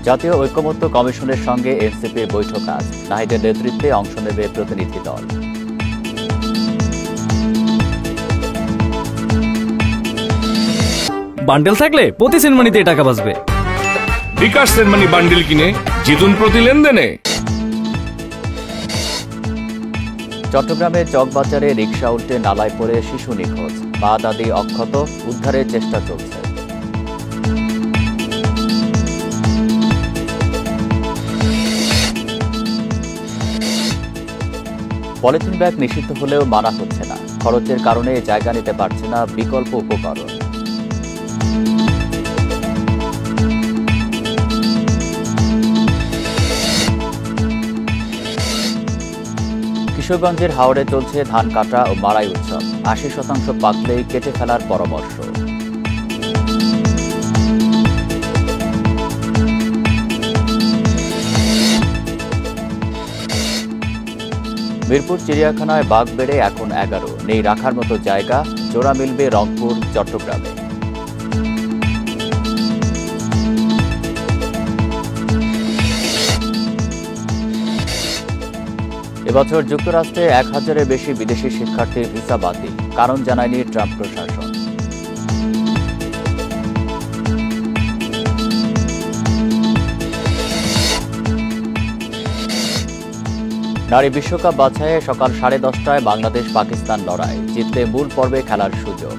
জাতীয় ঐকমত্য কমিশনের সঙ্গে এনসিপির বৈঠক আজ। নাহিদের নেতৃত্বে অংশ নেবে প্রতিনিধি দল। বান্ডেল থাকলে প্রতি সেনমানিতে টাকা বাঁচবে। বিকাশ সেনমানি বান্ডেল কিনে জিতুন প্রতি লেনদেনে। চট্টগ্রামে চকবাজারে রিকশা উল্টে নালায় পড়ে শিশু নিখোঁজ, পা দাদি অক্ষত, উদ্ধারের চেষ্টা চলছে। পলিথিন ব্যাগ নিষিদ্ধ হলেও মানা হচ্ছে না। খরচের কারণে জায়গা নিতে পারছে না বিকল্প উপকরণ। কিশোরগঞ্জের হাওড়ে চলছে ধান কাটা ও মাড়াই উৎসব। ৮০% পাকলেই কেটে ফেলার পরামর্শ। মিরপুর চিড়িয়াখানায় বাঘ বেড়ে এখন ১১, নেই রাখার মতো জায়গা। জোড়া মিলবে রংপুর, চট্টগ্রামে। এবছর যুক্তরাষ্ট্রে ১,০০০-এর বেশি বিদেশি শিক্ষার্থীর ভিসা বাতিল, কারণ জানায়নি ট্রাম্প প্রশাসন। নারী বিশ্বকাপ বাছাইয়ে সকাল 10:30টায় বাংলাদেশ পাকিস্তান লড়াই, জিতলে মূল পর্বে খেলার সুযোগ।